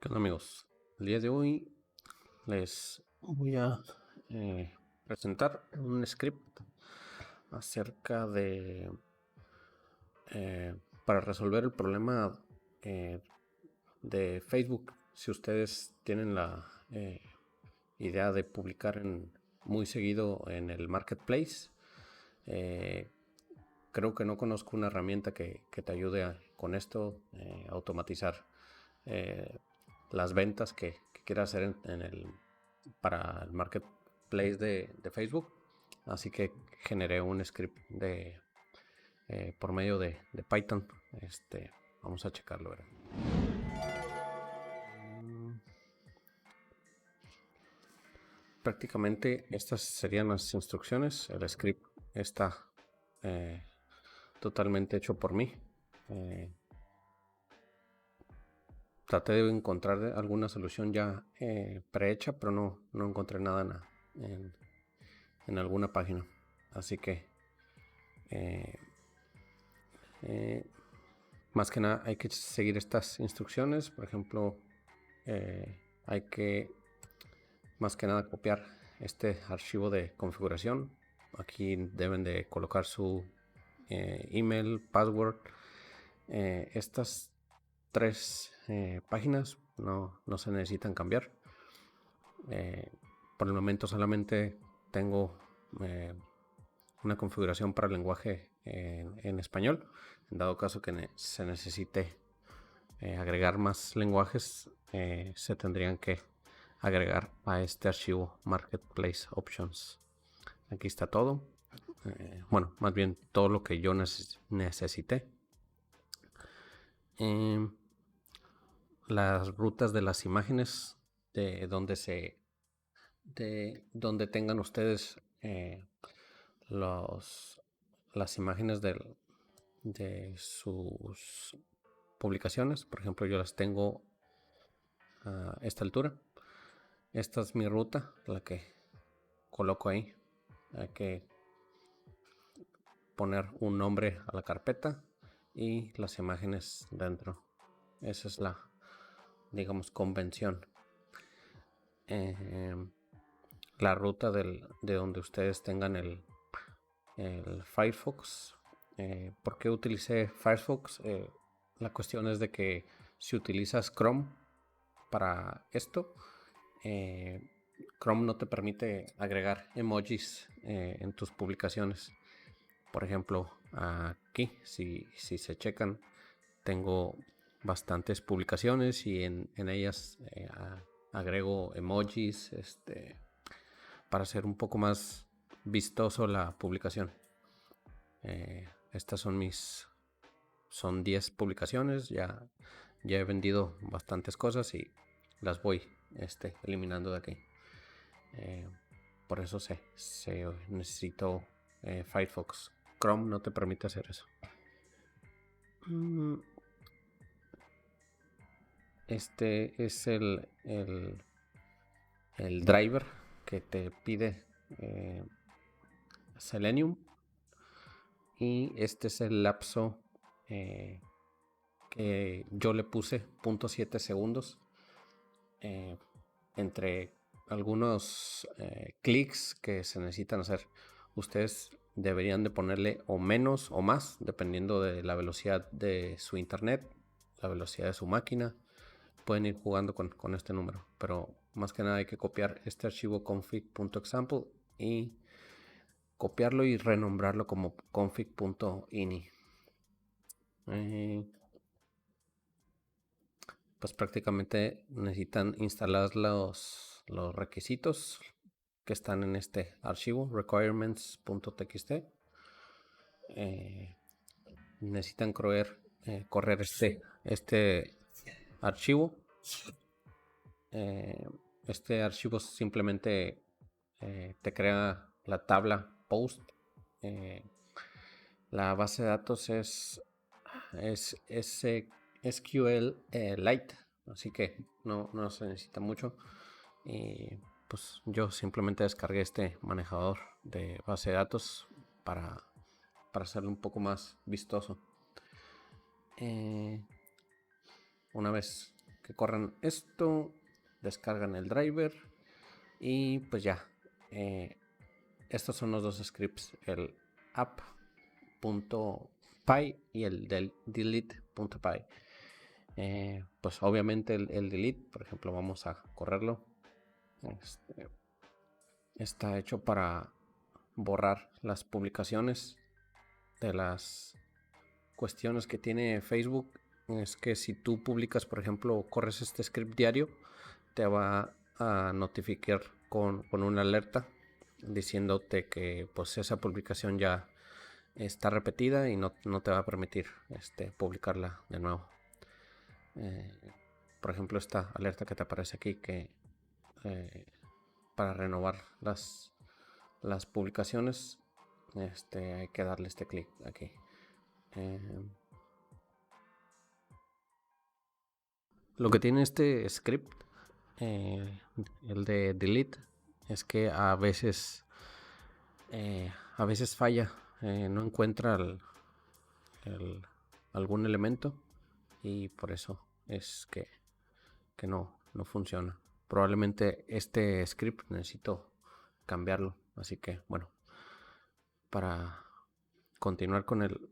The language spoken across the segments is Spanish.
¿Qué onda, amigos? El día de hoy les voy a presentar un script acerca de para resolver el problema de Facebook. Si ustedes tienen la idea de publicar muy seguido en el marketplace, creo que no conozco una herramienta que te ayude con esto, automatizar las ventas que quieras hacer para el marketplace de Facebook. Así que generé un script por medio de Python. Vamos a checarlo, ¿verdad? Prácticamente estas serían las instrucciones. El script está totalmente hecho por mí. Traté de encontrar alguna solución ya prehecha, pero no encontré nada en alguna página. Así que más que nada hay que seguir estas instrucciones. Por ejemplo, hay que más que nada copiar este archivo de configuración. Aquí deben de colocar su email, password. Estas tres páginas no se necesitan cambiar. Por el momento solamente tengo una configuración para el lenguaje en español. En dado caso que se necesite agregar más lenguajes, se tendrían que agregar a este archivo Marketplace Options. Aquí está todo. Bueno, más bien todo lo que yo necesité. Las rutas de las imágenes de donde tengan ustedes las imágenes de sus publicaciones. Por ejemplo, yo las tengo a esta altura. Esta es mi ruta, la que coloco ahí. Hay que poner un nombre a la carpeta y las imágenes dentro. Esa es la, digamos, convención. La ruta de donde ustedes tengan el Firefox. ¿Por qué utilicé Firefox? La cuestión es de que si utilizas Chrome para esto, Chrome no te permite agregar emojis en tus publicaciones. Por ejemplo, aquí, si se checan, tengo bastantes publicaciones y en ellas agrego emojis para hacer un poco más vistoso la publicación. Estas son 10 publicaciones. Ya he vendido bastantes cosas y las voy eliminando de aquí. Por eso se necesito Firefox. Chrome no te permite hacer eso. Este es el driver que te pide Selenium. Y este es el lapso que yo le puse 0.7 segundos entre algunos clics que se necesitan hacer. Ustedes deberían de ponerle o menos o más dependiendo de la velocidad de su internet, la velocidad de su máquina. Pueden ir jugando con este número, pero más que nada hay que copiar este archivo config.example y copiarlo y renombrarlo como config.ini. Pues prácticamente necesitan instalar los requisitos que están en este archivo requirements.txt. Necesitan correr este archivo. Este archivo simplemente te crea la tabla post. La base de datos es SQLite, así que no se necesita mucho. Y pues yo simplemente descargué este manejador de base de datos para hacerlo un poco más vistoso. Una vez que corran esto, descargan el driver y pues ya. Estos son los dos scripts, el app.py y el del delete.py. Pues obviamente el delete, por ejemplo, vamos a correrlo. Está hecho para borrar las publicaciones de las cuestiones que tiene Facebook. Es que si tú publicas, por ejemplo, corres este script diario, te va a notificar con una alerta diciéndote que pues esa publicación ya está repetida y no te va a permitir publicarla de nuevo. Por ejemplo, esta alerta que te aparece aquí, que para renovar las publicaciones hay que darle este clic aquí. Lo que tiene este script, el de delete, es que a veces falla, no encuentra algún elemento y por eso es que no funciona. Probablemente este script necesito cambiarlo, así que bueno, para continuar con el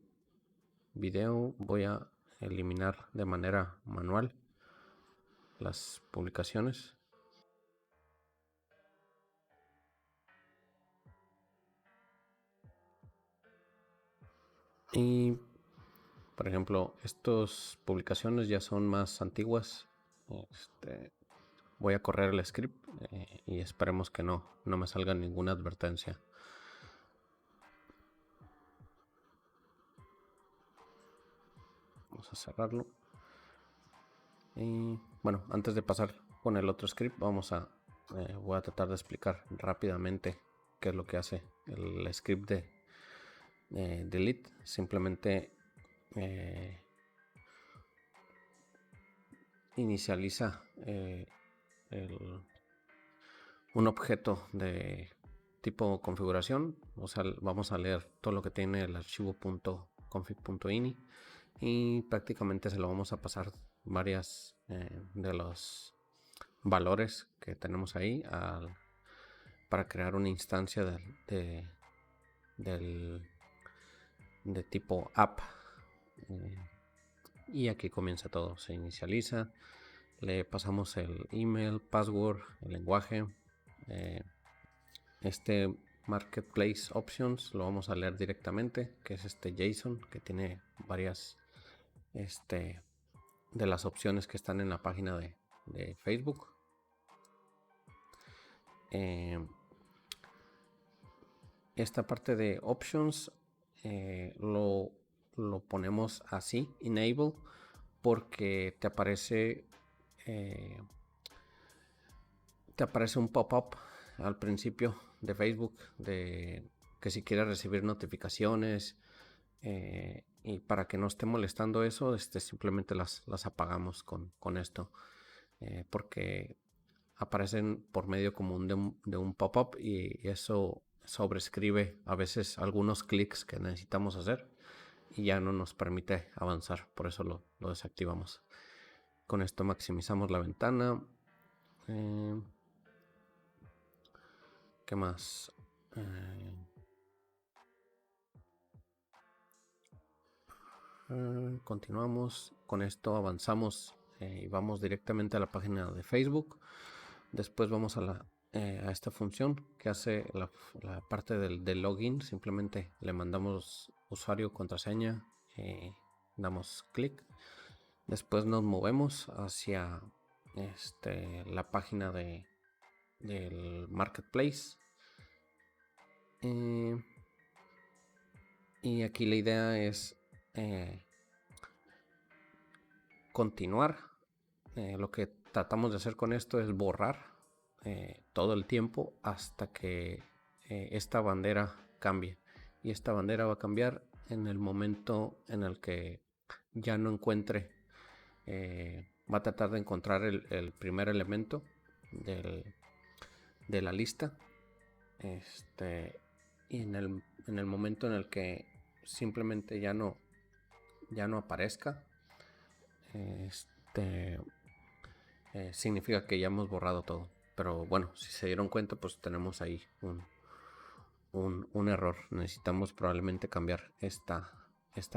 video voy a eliminar de manera manual las publicaciones. Y por ejemplo, estas publicaciones ya son más antiguas. Voy a correr el script y esperemos que no me salga ninguna advertencia. Vamos a cerrarlo. Y bueno, antes de pasar con el otro script, voy a tratar de explicar rápidamente qué es lo que hace el script de delete. Simplemente inicializa un objeto de tipo configuración. O sea, vamos a leer todo lo que tiene el archivo .config.ini y prácticamente se lo vamos a pasar varias de los valores que tenemos ahí para crear una instancia de tipo app. Y aquí comienza todo, se inicializa, le pasamos el email, password, el lenguaje. Este marketplace options lo vamos a leer directamente, que es este JSON que tiene varias de las opciones que están en la página de Facebook. Esta parte de options lo ponemos así, enable, porque te aparece un pop-up al principio de Facebook de que si quieres recibir notificaciones y para que no esté molestando eso, simplemente las apagamos con esto, porque aparecen por medio común de un pop-up y eso sobrescribe a veces algunos clics que necesitamos hacer y ya no nos permite avanzar, por eso lo desactivamos. Con esto maximizamos la ventana. ¿Qué más? Continuamos. Con esto avanzamos y vamos directamente a la página de Facebook. Después vamos a esta función que hace la parte del login. Simplemente le mandamos usuario, contraseña, damos clic. Después nos movemos hacia la página del marketplace. Y aquí la idea es continuar. Lo que tratamos de hacer con esto es borrar todo el tiempo hasta que esta bandera cambie. Y esta bandera va a cambiar en el momento en el que ya no encuentre, va a tratar de encontrar el primer elemento de la lista. Y en el momento en el que simplemente ya no aparezca, significa que ya hemos borrado todo. Pero bueno, si se dieron cuenta, pues tenemos ahí un error. Necesitamos probablemente cambiar esta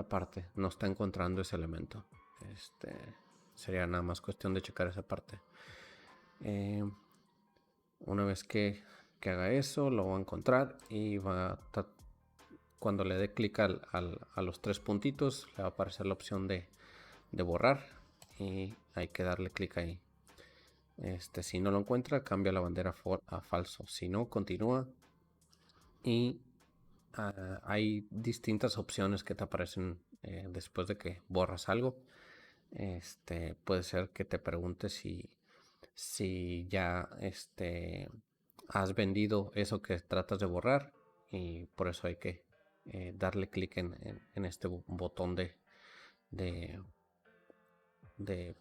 parte. No está encontrando ese elemento. Sería nada más cuestión de checar esa parte. Una vez que haga eso, lo va a encontrar y cuando le dé clic a los tres puntitos, le va a aparecer la opción de borrar y hay que darle clic ahí. Si no lo encuentra, cambia la bandera a falso. Si no, continúa. Y hay distintas opciones que te aparecen después de que borras algo. Puede ser que te pregunte si ya has vendido eso que tratas de borrar, y por eso hay que darle clic en este botón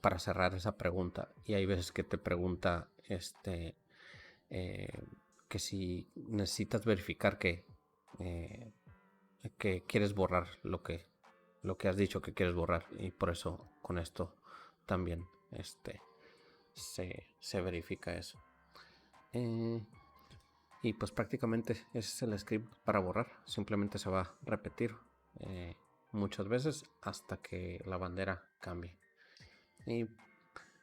para cerrar esa pregunta. Y hay veces que te pregunta que si necesitas verificar que quieres borrar lo que has dicho que quieres borrar, y por eso con esto también se verifica eso. Y pues prácticamente ese es el script para borrar. Simplemente se va a repetir muchas veces hasta que la bandera cambie. Y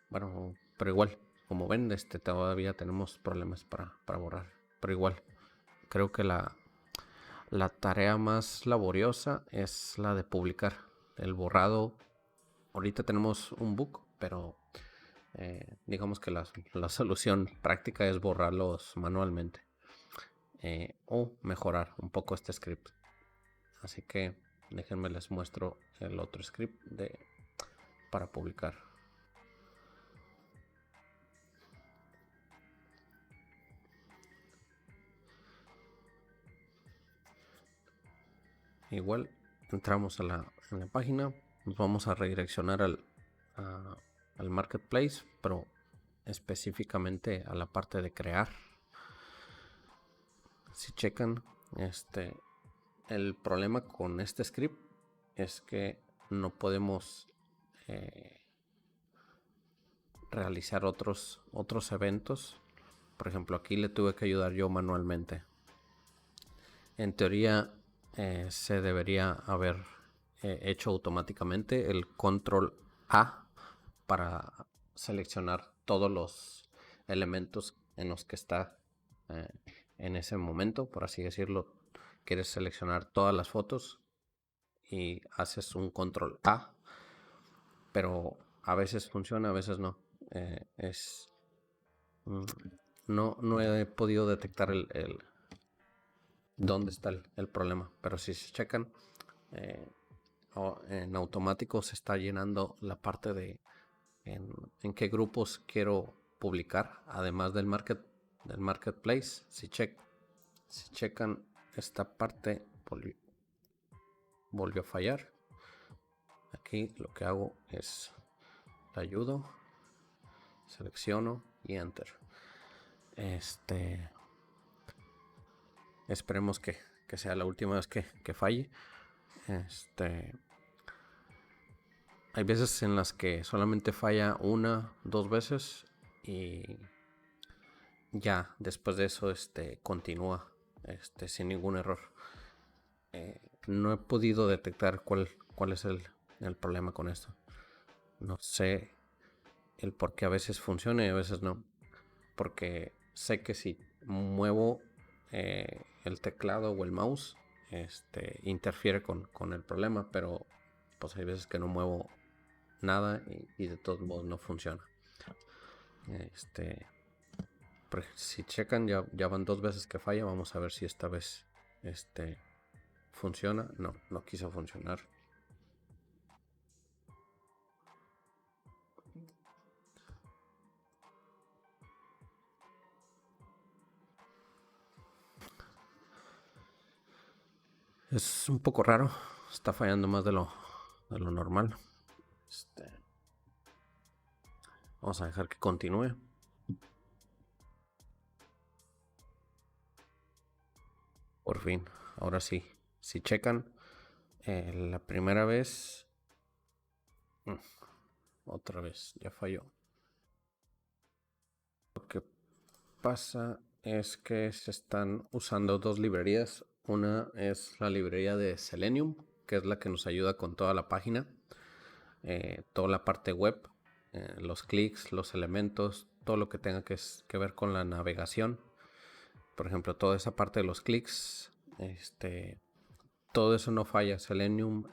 bueno, pero igual, como ven, todavía tenemos problemas para borrar. Pero igual, creo que la tarea más laboriosa es la de publicar. El borrado, ahorita tenemos un bug, pero digamos que la solución práctica es borrarlos manualmente. O mejorar un poco este script. Así que déjenme les muestro el otro script para publicar. Igual entramos en la página, nos vamos a redireccionar al marketplace, pero específicamente a la parte de crear. Si checan, el problema con este script es que no podemos realizar otros eventos. Por ejemplo, aquí le tuve que ayudar yo manualmente. En teoría se debería haber hecho automáticamente el control A para seleccionar todos los elementos en los que está en ese momento, por así decirlo. Quieres seleccionar todas las fotos y haces un control A, pero a veces funciona, a veces no. No he podido detectar dónde está el problema, pero si se checan, en automático se está llenando la parte de en qué grupos quiero publicar, además del marketplace. Si checan, esta parte volvió a fallar. Aquí lo que hago es le ayudo, selecciono y enter. Esperemos que sea la última vez que falle. Hay veces en las que solamente falla 1, 2 veces y ya después de eso continúa sin ningún error. No he podido detectar cuál es el problema con esto. No sé el por qué a veces funciona y a veces no. Porque sé que si muevo el teclado o el mouse, interfiere con el problema, pero pues hay veces que no muevo nada y de todos modos no funciona. Si checan, ya van 2 veces que falla. Vamos a ver si esta vez funciona. No quiso funcionar. Es un poco raro. Está fallando más de lo normal. Vamos a dejar que continúe. Por fin, ahora sí. Si checan, la primera vez, otra vez, ya falló. pasa es que se están usando dos librerías. Una es la librería de Selenium, que es la que nos ayuda con toda la página, toda la parte web, los clics, los elementos, todo lo que tenga que ver con la navegación. Por ejemplo, toda esa parte de los clics, todo eso no falla. Selenium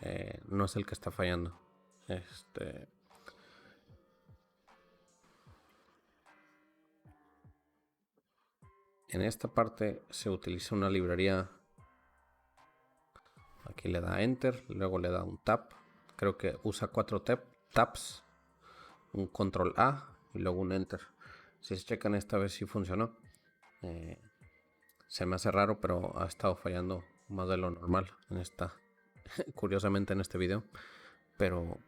no es el que está fallando. En esta parte se utiliza una librería. Aquí le da Enter, luego le da un Tab. Creo que usa 4 tabs, un Control A y luego un Enter. Si se checan, esta vez sí funcionó. Se me hace raro, pero ha estado fallando más de lo normal curiosamente en este video. Pero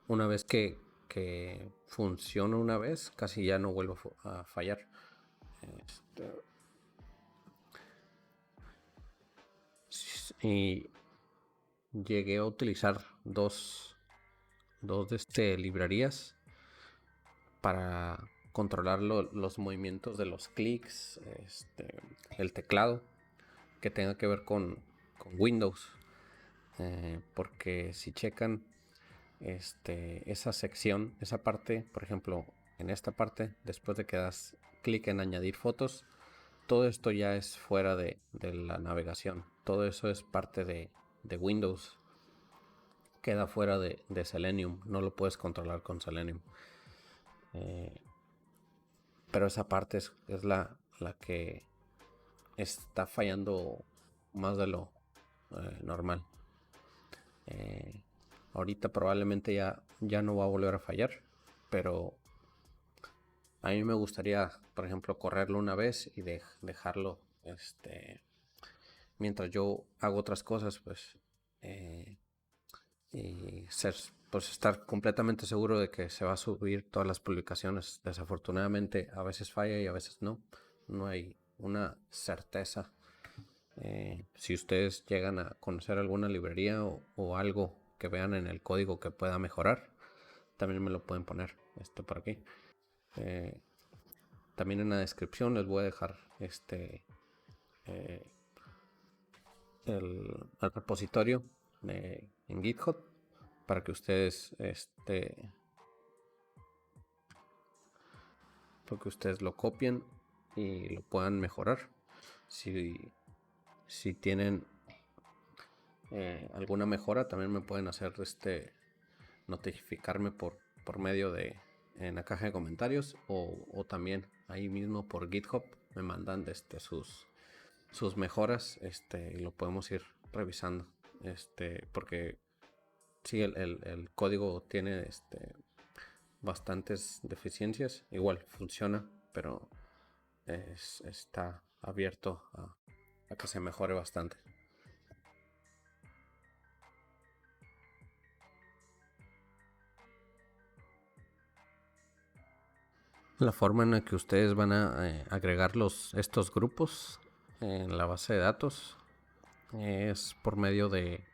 una vez que funciona una vez, casi ya no vuelvo a fallar. Y llegué a utilizar dos librerías para controlar los movimientos de los clics, el teclado que tenga que ver con Windows, porque si checan esa sección, esa parte, por ejemplo, en esta parte, después de que das clic en añadir fotos, todo esto ya es fuera de la navegación, todo eso es parte de Windows, queda fuera de Selenium, no lo puedes controlar con Selenium. Pero esa parte es la que está fallando más de lo normal. Ahorita probablemente ya no va a volver a fallar, pero a mí me gustaría, por ejemplo, correrlo una vez y dejarlo mientras yo hago otras cosas, pues, y pues estar completamente seguro de que se va a subir todas las publicaciones. Desafortunadamente a veces falla y a veces no hay una certeza. Si ustedes llegan a conocer alguna librería o algo que vean en el código que pueda mejorar, también me lo pueden poner por aquí. También en la descripción les voy a dejar el repositorio en GitHub para que ustedes lo copien y lo puedan mejorar. Si tienen alguna mejora, también me pueden hacer notificarme por medio de en la caja de comentarios o también ahí mismo por GitHub me mandan sus mejoras y lo podemos ir revisando porque sí, el código tiene bastantes deficiencias, igual funciona, pero está abierto a que se mejore bastante. La forma en la que ustedes van a agregar estos grupos en la base de datos es por medio de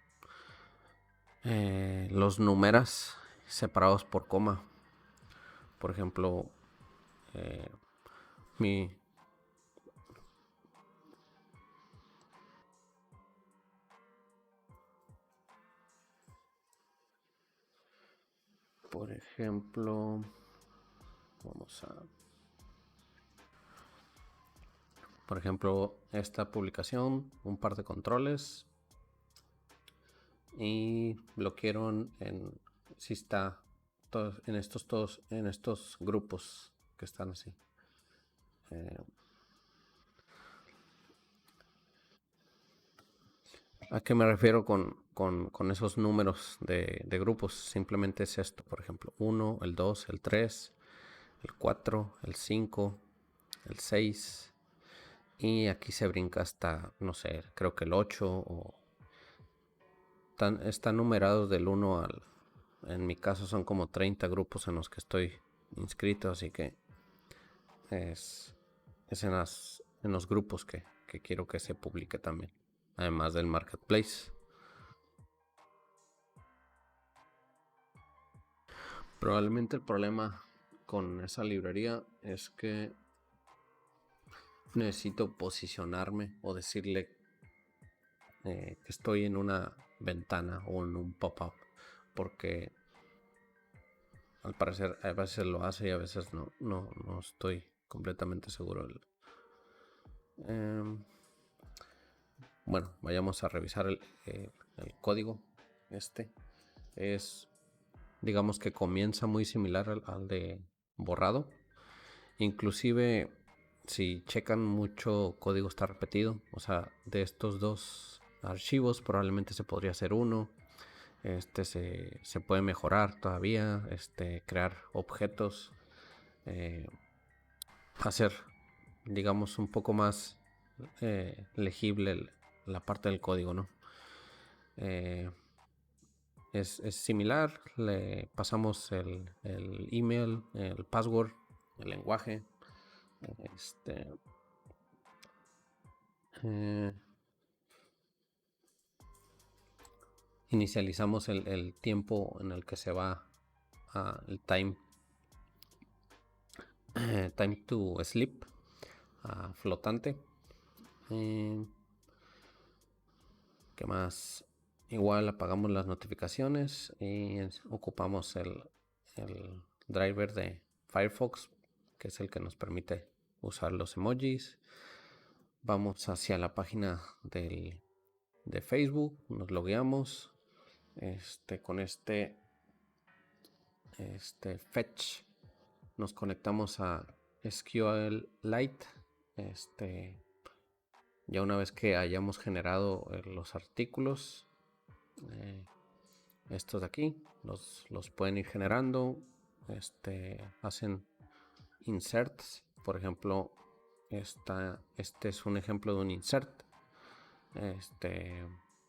los números separados por coma. Por ejemplo, por ejemplo, vamos a... Por ejemplo, esta publicación, un par de controles y lo quiero si está en estos grupos que están así. ¿A qué me refiero con esos números de grupos? Simplemente es esto, por ejemplo, 1, el 2, el 3, el 4, el 5, el 6 y aquí se brinca hasta, no sé, creo que el 8 están numerados del 1 al... En mi caso son como 30 grupos en los que estoy inscrito, así que es en los grupos que quiero que se publique también, además del marketplace. Probablemente el problema con esa librería es que necesito posicionarme o decirle que estoy en una ventana o en un pop-up, porque al parecer a veces lo hace y a veces no estoy completamente seguro. Bueno, vayamos a revisar el código. Este es, digamos que comienza muy similar al de borrado. Inclusive si checan, mucho código está repetido. O sea, de estos dos archivos probablemente se podría hacer uno. Se puede mejorar todavía, crear objetos, hacer, digamos, un poco más legible la parte del código, ¿no? Es similar, le pasamos el email, el password, el lenguaje. Inicializamos el tiempo en el que se va el time to sleep flotante. ¿Qué más? Igual apagamos las notificaciones y ocupamos el driver de Firefox, que es el que nos permite usar los emojis. Vamos hacia la página de Facebook, nos logueamos con este fetch, nos conectamos a SQLite. Ya una vez que hayamos generado los artículos, estos de aquí los pueden ir generando. Hacen inserts, por ejemplo. Este es un ejemplo de un insert,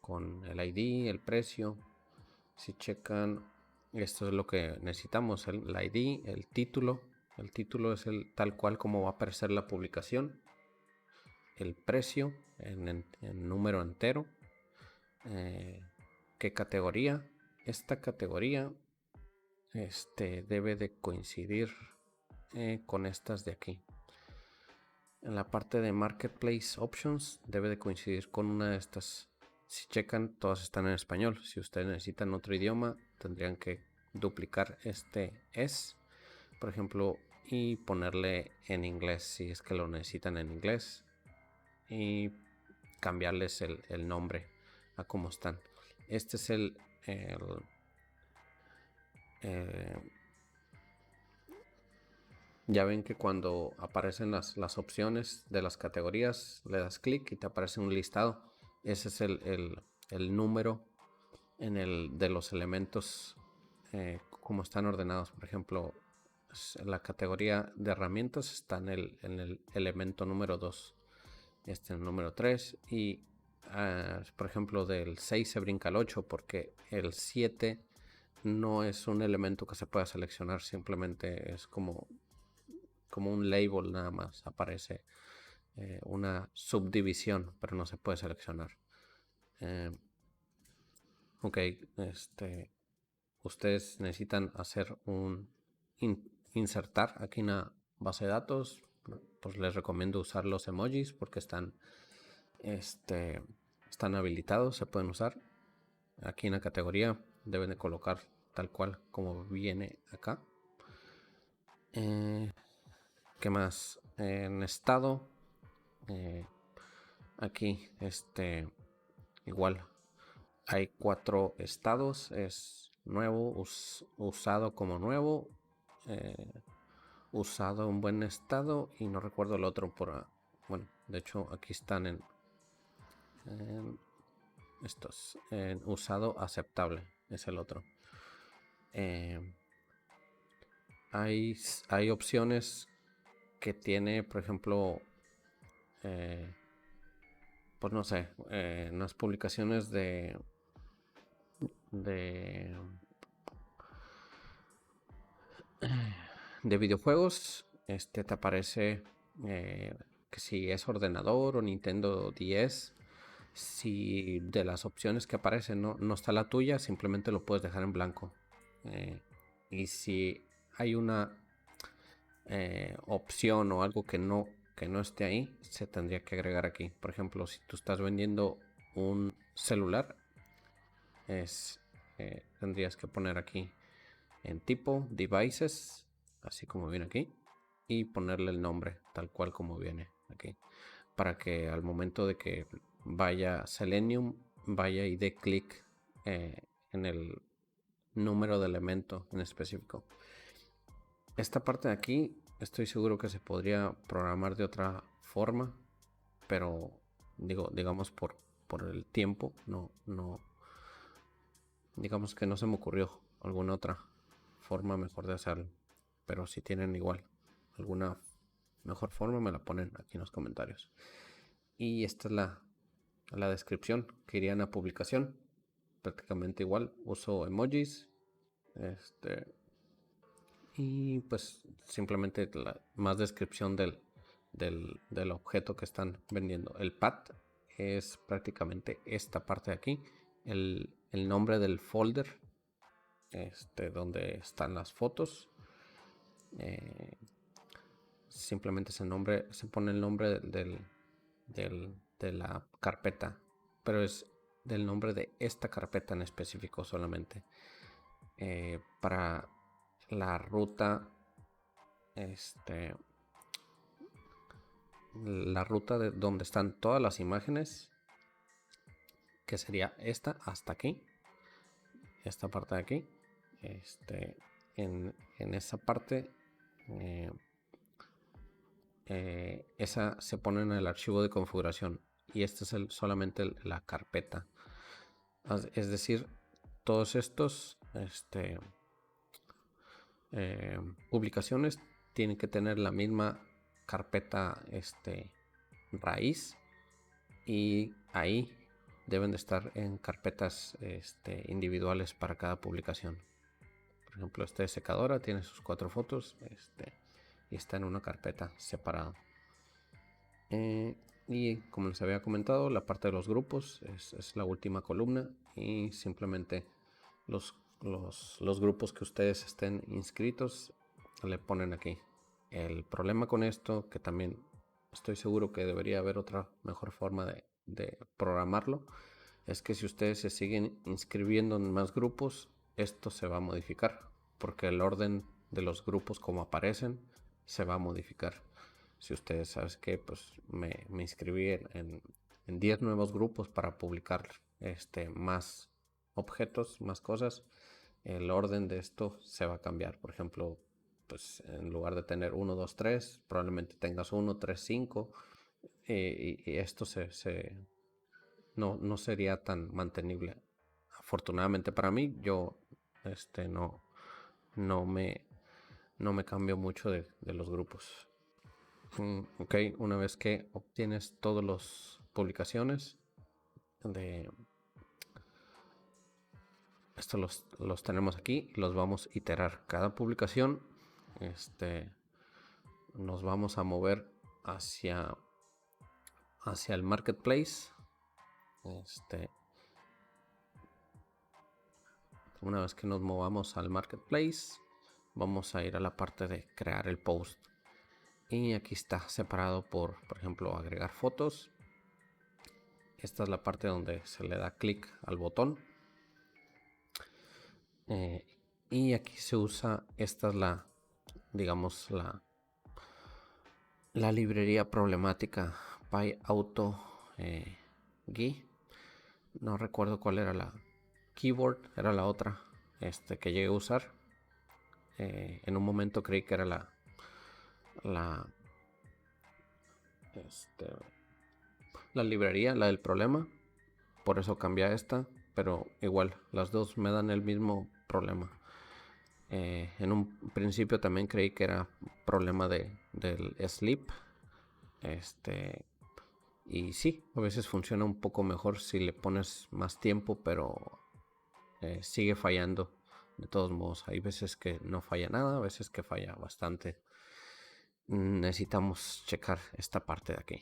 con el ID, el precio. Si checan, esto es lo que necesitamos: el ID, el título. El título es el tal cual como va a aparecer la publicación. El precio en número entero. ¿Qué categoría? Esta categoría debe de coincidir con estas de aquí. En la parte de Marketplace Options debe de coincidir con una de estas. Si checan, todas están en español. Si ustedes necesitan otro idioma, tendrían que duplicar por ejemplo, y ponerle en inglés si es que lo necesitan en inglés, y cambiarles el nombre a cómo están. Este es ya ven que cuando aparecen las opciones de las categorías, le das clic y te aparece un listado. Ese es el número de los elementos, como están ordenados. Por ejemplo, la categoría de herramientas está en el elemento número 2, en el número 3, y por ejemplo del 6 se brinca al 8 porque el 7 no es un elemento que se pueda seleccionar, simplemente es como un label, nada más aparece una subdivisión, pero no se puede seleccionar. Ok, ustedes necesitan hacer insertar aquí en la base de datos. Pues les recomiendo usar los emojis porque están habilitados, se pueden usar. Aquí en la categoría deben de colocar tal cual como viene acá. ¿Qué más? En estado, aquí igual hay 4 estados: es nuevo, usado como nuevo, usado en buen estado, y no recuerdo el otro bueno, de hecho aquí están en estos. Usado aceptable es el otro. Hay opciones que tiene, por ejemplo, pues no sé, en las publicaciones de videojuegos, te aparece que si es ordenador o Nintendo 10. Si de las opciones que aparecen no está la tuya, simplemente lo puedes dejar en blanco. Y si hay una opción o algo que que no esté ahí se tendría que agregar aquí. Por ejemplo, si tú estás vendiendo un celular, tendrías que poner aquí en tipo devices, así como viene aquí, y ponerle el nombre tal cual como viene aquí, para que al momento de que vaya Selenium vaya y dé clic en el número de elemento en específico. Esta parte de aquí estoy seguro que se podría programar de otra forma, pero digamos por el tiempo, no, digamos que no se me ocurrió alguna otra forma mejor de hacerlo. Pero si tienen igual alguna mejor forma, me la ponen aquí en los comentarios. Y esta es la descripción que iría en la publicación. Prácticamente igual, uso emojis. Y pues simplemente más descripción del objeto que están vendiendo. El path es prácticamente esta parte de aquí. El nombre del folder donde están las fotos. Simplemente se pone el nombre de la carpeta, pero es del nombre de esta carpeta en específico solamente. Para la ruta, la ruta de donde están todas las imágenes, que sería esta hasta aquí, esta parte de aquí, en esa parte, esa se pone en el archivo de configuración y este es solamente la carpeta. Es decir, todos estos publicaciones tienen que tener la misma carpeta raíz, y ahí deben de estar en carpetas individuales para cada publicación. Por ejemplo, esta secadora tiene sus 4 fotos y está en una carpeta separada. Y como les había comentado, la parte de los grupos es la última columna, y simplemente los grupos que ustedes estén inscritos le ponen aquí. El problema con esto, que también estoy seguro que debería haber otra mejor forma de programarlo, es que si ustedes se siguen inscribiendo en más grupos, esto se va a modificar, porque el orden de los grupos como aparecen se va a modificar. Si ustedes saben que pues me inscribí en 10 nuevos grupos para publicar más objetos, más cosas, el orden de esto se va a cambiar. Por ejemplo, pues en lugar de tener 1, 2, 3, probablemente tengas 1, 3, 5, y esto no sería tan mantenible. Afortunadamente para mí, yo no me cambio mucho de los grupos. Ok, una vez que obtienes todas las publicaciones esto los tenemos aquí, los vamos a iterar. Cada publicación nos vamos a mover hacia el marketplace. Una vez que nos movamos al marketplace, vamos a ir a la parte de crear el post, y aquí está separado por ejemplo, agregar fotos. Esta es la parte donde se le da clic al botón, y aquí se usa, esta es digamos la librería problemática PyAuto GUI. No recuerdo cuál era la keyboard, era la otra que llegué a usar. En un momento creí que era la librería, la del problema, por eso cambié a esta, pero igual las dos me dan el mismo problema. En un principio también creí que era problema del sleep, y sí, a veces funciona un poco mejor si le pones más tiempo, pero sigue fallando. De todos modos, hay veces que no falla nada, a veces que falla bastante. Necesitamos checar esta parte de aquí.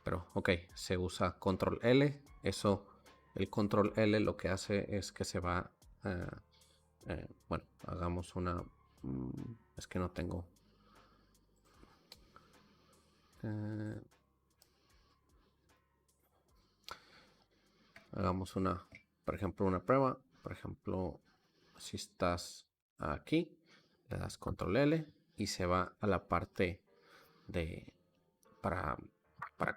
Pero ok, se usa control L. Eso, el control L lo que hace es que se va... bueno, hagamos una... es que no tengo... Hagamos por ejemplo, una prueba. Por ejemplo, si estás aquí, le das control L y se va a la parte para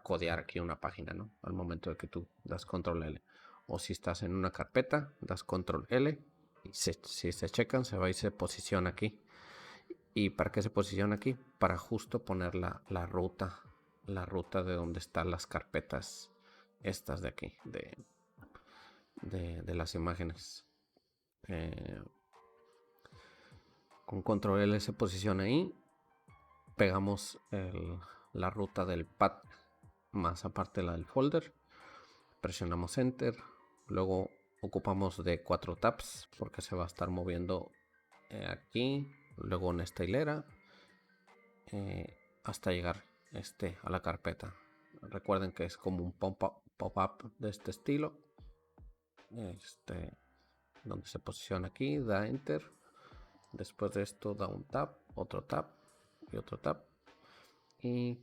codear aquí una página, ¿no? Al momento de que tú das control L. O si estás en una carpeta, das control L y si se checan, se va y se posiciona aquí. ¿Y para qué se posiciona aquí? Para justo poner la ruta de donde están las carpetas estas de aquí, de las imágenes. Con control L se posiciona ahí. Pegamos la ruta del path más aparte la del folder. Presionamos enter. Luego ocupamos de 4 tabs porque se va a estar moviendo aquí. Luego en esta hilera. Hasta llegar a la carpeta. Recuerden que es como un pop-up de este estilo. Donde se posiciona aquí, da enter. Después de esto da un tab, otro tab y otro tab. Y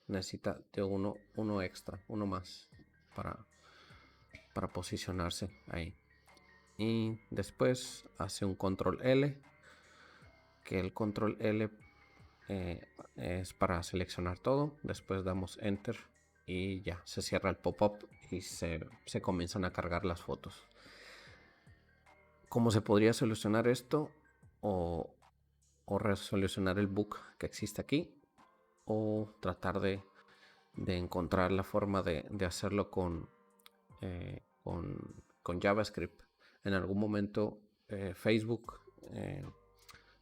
necesita de uno extra, uno más para posicionarse ahí. Y después hace un control L, que el control L es para seleccionar todo. Después damos enter y ya se cierra el pop-up y se comienzan a cargar las fotos. ¿Cómo se podría solucionar esto? O resolucionar el bug que existe aquí, o tratar de encontrar la forma de hacerlo con JavaScript. En algún momento Facebook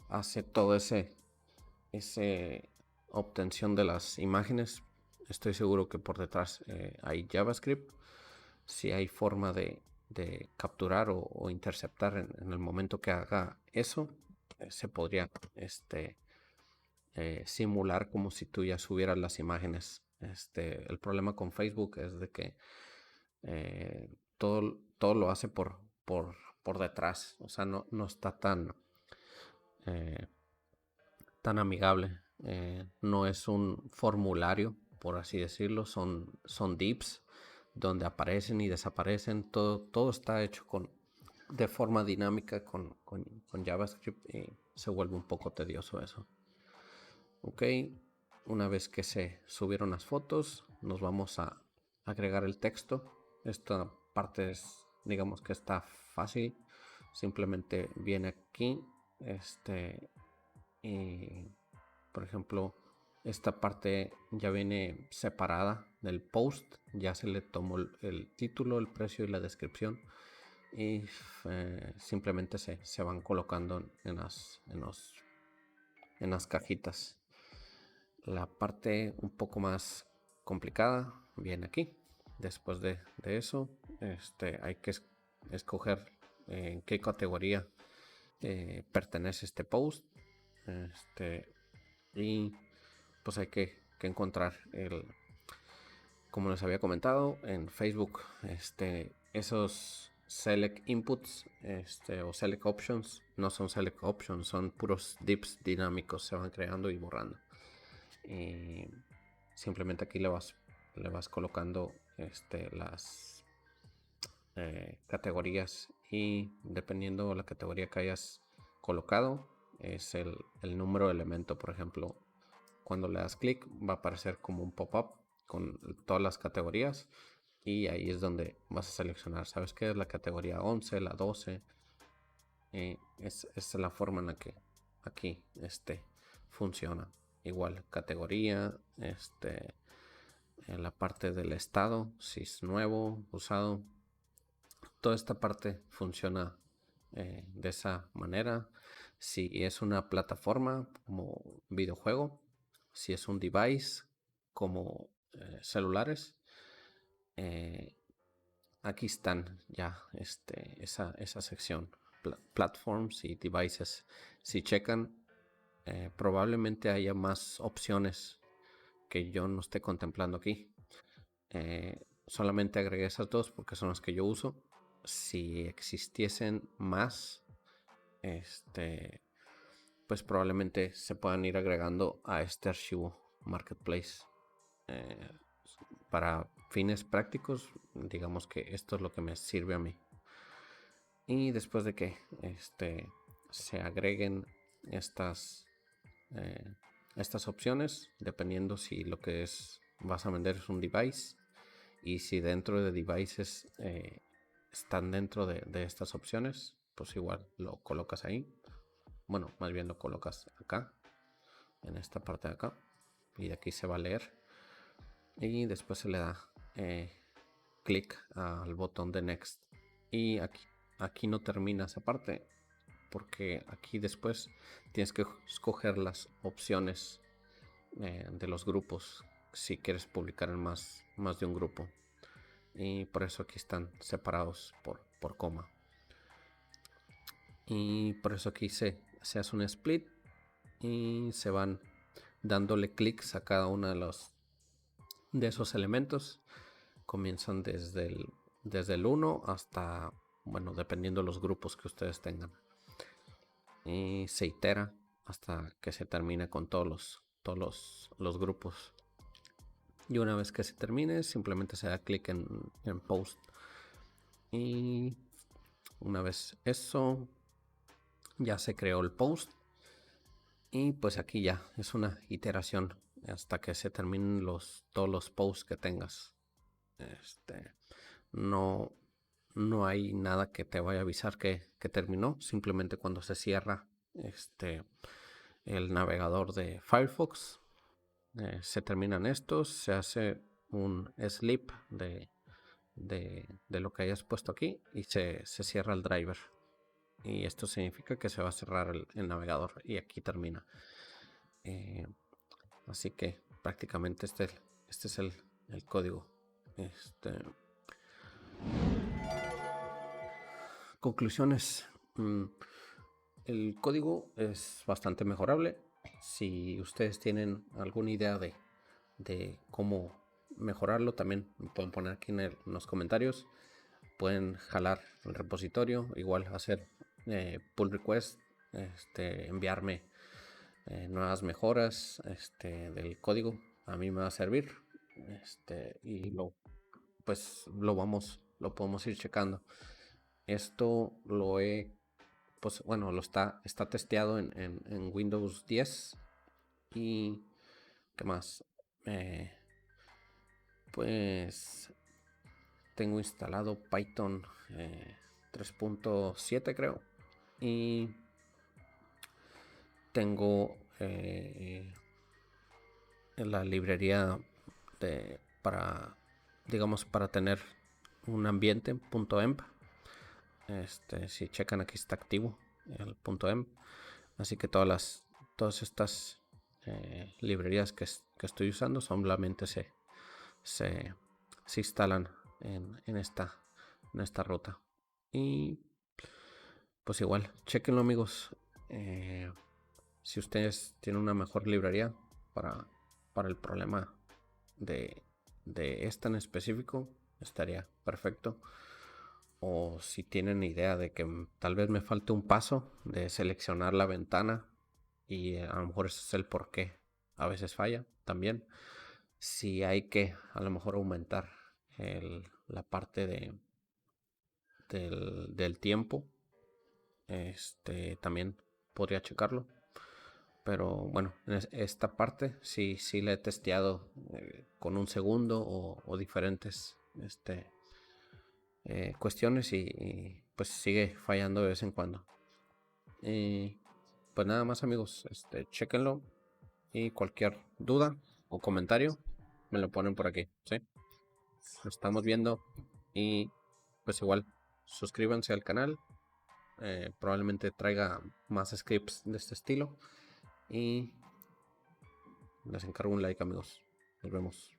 hace todo ese obtención de las imágenes. Estoy seguro que por detrás hay JavaScript. Si hay forma de capturar o interceptar en el momento que haga eso, se podría simular como si tú ya subieras las imágenes. El problema con Facebook es de que todo lo hace por detrás. O sea, no está tan amigable. No es un formulario, por así decirlo. Son divs donde aparecen y desaparecen. Todo está hecho de forma dinámica con JavaScript y se vuelve un poco tedioso eso. Ok, una vez que se subieron las fotos, nos vamos a agregar el texto. Esta parte digamos que está fácil. Simplemente viene aquí, y por ejemplo, esta parte ya viene separada del post. Ya se le tomó el título, el precio y la descripción. Y simplemente se van colocando en las cajitas. La parte un poco más complicada viene aquí. Después de eso, hay que escoger en qué categoría pertenece este post. Y pues hay que encontrar como les había comentado en Facebook, esos select inputs o select options no son select options, son puros divs dinámicos, se van creando y borrando. Y simplemente aquí le vas colocando las categorías, y dependiendo de la categoría que hayas colocado es el número de elemento. Por ejemplo, cuando le das clic va a aparecer como un pop-up con todas las categorías, y ahí es donde vas a seleccionar, ¿sabes qué? Es la categoría 11, la 12. Es la forma en la que aquí funciona. Igual categoría, en la parte del estado, si es nuevo, usado. Toda esta parte funciona de esa manera. Si es una plataforma como videojuego, si es un device como celulares, aquí están ya esa sección, platforms y devices. Si checan, probablemente haya más opciones que yo no esté contemplando aquí. Solamente agregué esas dos porque son las que yo uso. Si existiesen más, pues probablemente se puedan ir agregando a este archivo marketplace. para fines prácticos, digamos que esto es lo que me sirve a mí. Y después de que se agreguen estas opciones, dependiendo si lo que vas a vender es un device, y si dentro de devices están dentro de estas opciones, pues igual lo colocas ahí. Bueno, más bien lo colocas acá, en esta parte de acá, y de aquí se va a leer, y después se le da clic al botón de next. Y aquí no termina esa parte, porque aquí después tienes que escoger las opciones de los grupos si quieres publicar en más de un grupo, y por eso aquí están separados por coma, y por eso aquí se hace un split y se van dándole clics a cada uno de esos elementos. Comienzan desde el 1 hasta, bueno, dependiendo de los grupos que ustedes tengan, y se itera hasta que se termine con todos los grupos. Y una vez que se termine, simplemente se da clic en post. Y una vez eso, ya se creó el post. Y pues aquí ya es una iteración hasta que se terminen todos los posts que tengas. No hay nada que te vaya a avisar que terminó. Simplemente cuando se cierra el navegador de Firefox, se terminan estos, se hace un sleep de lo que hayas puesto aquí, y se cierra el driver. Y esto significa que se va a cerrar el navegador, y aquí termina. Así que prácticamente este es el código. Conclusiones. El código es bastante mejorable. Si ustedes tienen alguna idea de cómo mejorarlo, también me pueden poner aquí en los comentarios. Pueden jalar el repositorio, igual hacer pull request, enviarme nuevas mejoras del código. A mí me va a servir, y lo podemos ir checando. Esto está testeado en Windows 10. Y ¿qué más? Pues tengo instalado Python 3.7, creo, y tengo la librería para tener un ambiente .emp. Si checan, aquí está activo el .emp, así que todas estas librerías que estoy usando solamente se instalan en esta ruta. Y pues igual, chequenlo, amigos. Si ustedes tienen una mejor librería para el problema de esta en específico, estaría perfecto. O si tienen idea de que tal vez me falte un paso de seleccionar la ventana, y a lo mejor ese es el por qué a veces falla también. Si hay que a lo mejor aumentar la parte del tiempo, también podría checarlo. Pero bueno, en esta parte sí la he testeado con un segundo o diferentes cuestiones, y pues sigue fallando de vez en cuando. Pues nada más, amigos, chequenlo, y cualquier duda o comentario me lo ponen por aquí, ¿sí? Lo estamos viendo, y pues igual suscríbanse al canal. Probablemente traiga más scripts de este estilo, y les encargo un like, amigos. Nos vemos.